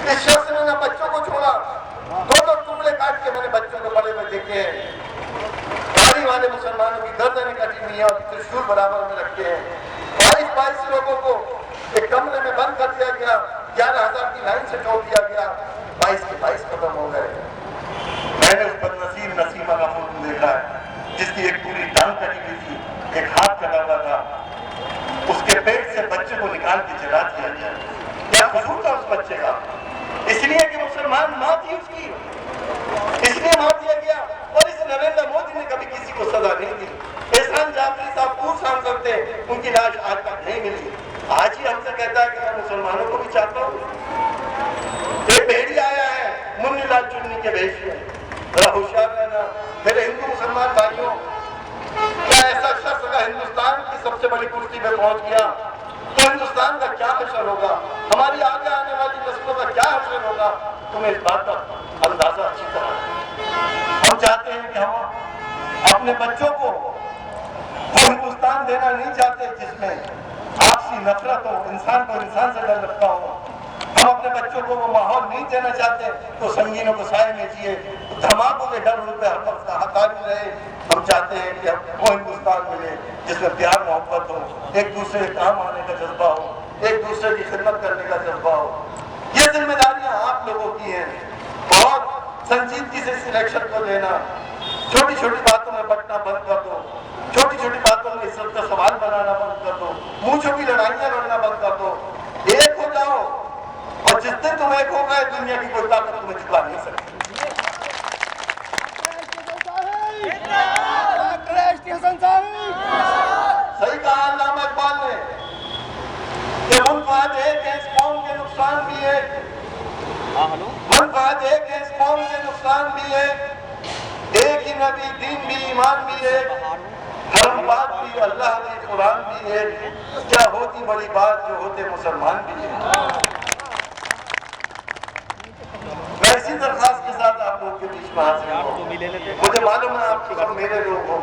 इस शख्स ने ना बच्चों को छोड़ा, दो टुकड़े काट के मैंने बच्चों को पले में देखे हैं। गाड़ी वाले मुसलमानों की गर्दनें कटी हुई है और त्रिशूल बराबर में रखते हैं। 22 लोगों को एक कमरे में बंद कर दिया गया, 11,000 की लाइन से जोड़ दिया गया, 22 के 22 खत्म हो गए। मैंने उस बदनसीब नसीमा का फोटो देखा है जिसकी एक पूरी टांग कटी हुई थी, एक हाथ कटा हुआ था, उसके पेट से बच्चे को निकाल के जला दिया गया। क्या कसूर था उस बच्चे का? इसलिए कि मुसलमान मां थी उसकी, इसलिए मार दिया गया। और इस नरेंद्र मोदी ने कभी किसी को सजा नहीं दी। एहसान जाफरी साहब पूर्व सांसद थे, उनकी लाश आज तक नहीं मिली। आज ही हमसे कहता है कि मैं मुसलमानों को भी चाहता हूँ। एक भेड़ी आया है मुन्नीलाल चुन्नी के भेष में, बड़ा होशियार रहना मेरे हिंदू मुसलमान भाइयों। क्या ऐसा शख्स अगर हिंदुस्तान की सबसे बड़ी कुर्सी पे पहुंच गया तो हिंदुस्तान का क्या हशर होगा, हमारी आगे आने वाली नस्लों का क्या हशर होगा, तुम्हें इस बात का अंदाजा अच्छी तरह है। हम चाहते हैं कि हम अपने बच्चों को वो हिंदुस्तान देना नहीं चाहते जिसमें आपसी नफरत हो, इंसान को इंसान से डर लगता हो। हम अपने बच्चों को वो माहौल नहीं देना चाहते तो संगीनों को साए में जिए, धमाकों के डर उन पर हर वक्त हावी रहे। हम चाहते हैं कि वो हिंदुस्तान मिले जिसमें प्यार मोहब्बत हो, एक दूसरे के काम आने का जज्बा हो, एक दूसरे की खिदमत करने का जज्बा हो। ये जिम्मेदारियां आप लोगों की हैं। बहुत संजीदगी से इलेक्शन को लेना, छोटी छोटी बातों में बंटना बंद कर दो, छोटी छोटी बातों में इज्जत का सवाल बनाना बंद कर दो, मुंह की लड़ाइयां लड़ना बंद कर दो। एक हो जाओ और जिस दिन तुम एक हो गए दुनिया की कोई ताकत तुम्हें झुका नहीं सकती। सही कहा अल्लामा इकबाल ने कि मुनफाद एक है, इस कौम के नुकसान भी है। मुनफाद एक है, इस कौम के नुकसान भी है। एक ही नबी, दीन भी, ईमान भी है, धर्म बात भी, अल्लाह भी, कुरान भी है। क्या होती बड़ी बात जो होते मुसलमान भी है। मैं इसी दरखास्त के साथ आप लोगों के बीच में हाजिर हूं। मुझे मालूम है आप सब मेरे लोग हो,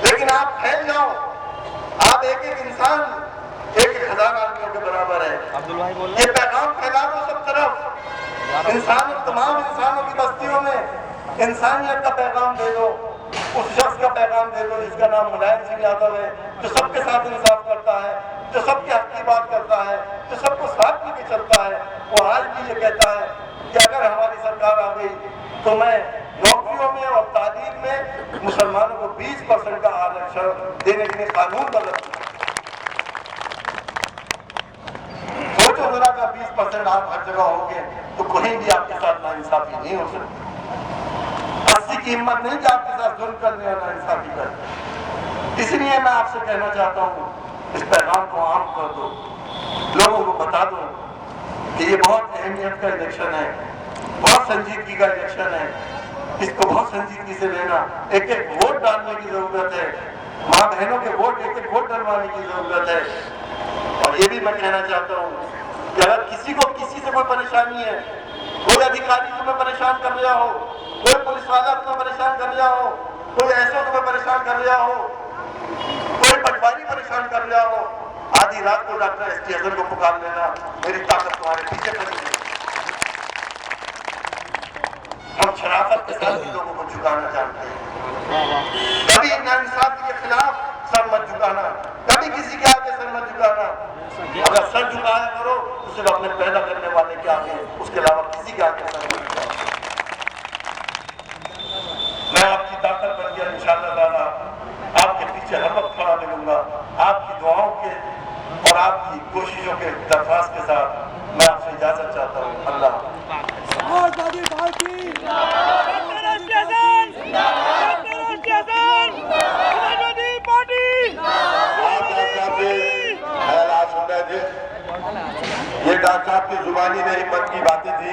लेकिन आप फैल जाओ। आप एक एक इंसान 1,000 आदमियों के बराबर है। ये पैगाम फैला दो सब तरफ, इंसान तमाम इंसानों की बस्तियों में इंसानियत का पैगाम दे दो। उस शख्स का पैगाम दे दो जिसका नाम मुलायम सिंह यादव है, जो सबके साथ इंसाफ करता है, जो सबके हक की बात करता है, जो सबको साथ लेके चलता है। वो आज भी ये कहता है कि अगर हमारी सरकार आ गई तो मैं नौकरियों में और तालीम में मुसलमानों को 20% का आरक्षण देने के लिए कानून बदल। सोचो जरा का 20% आप हर जगह होंगे तो कहीं भी आपके साथ नाइंसाफी नहीं हो सकती। 80 की हिम्मत नहीं कि आपके साथ जुल्म करने और नाइंसाफी करने। इसलिए मैं आपसे कहना चाहता हूँ, इस पैगाम को आम कर दो, लोगों को बता दो कि ये बहुत अहमियत का इलेक्शन है, बहुत संजीदगी का इलेक्शन है। इसको बहुत संजीदगी से लेना, एक एक वोट डालने की जरूरत है। माँ बहनों के वोट एक एक वोट डलवाने की जरूरत है। और ये भी मैं कहना चाहता हूँ कि अगर किसी को किसी से कोई परेशानी है, कोई अधिकारी तुम्हें परेशान कर रहा हो, कोई पुलिस वाला तुम्हें परेशान कर रहा हो, कोई ऐसा तुम्हें परेशान कर रहा हो, कोई पटवारी परेशान कर रहा हो, आधी रात को डॉक्टर एस टी हसन को पुकार लेना, मेरी ताकत तुम्हारे पीछे खड़ी है। हम शराफत के साथ ही लोगों को झुकाना जानते हैं। कभी नाइंसाफी के खिलाफ सर मत झुकाना, कभी किसी के आगे सर मत झुकाना। अगर सर झुकाया करो तो सिर्फ अपने पैदा करने वाले के आगे, उसके अलावा किसी के आगे सर मत झुकाओ। मैं आपकी ताकत बन गया इंशाअल्लाह ताला, आपके पीछे हर वक्त खड़ा मिलूंगा। आपकी दुआओं के और आपकी कोशिशों के दरख्वास्त के साथ मैं आपसे इजाजत चाहता हूँ। अल्लाह ये डॉक्टर साहब की जुबानी में हिम्मत की बातें थी।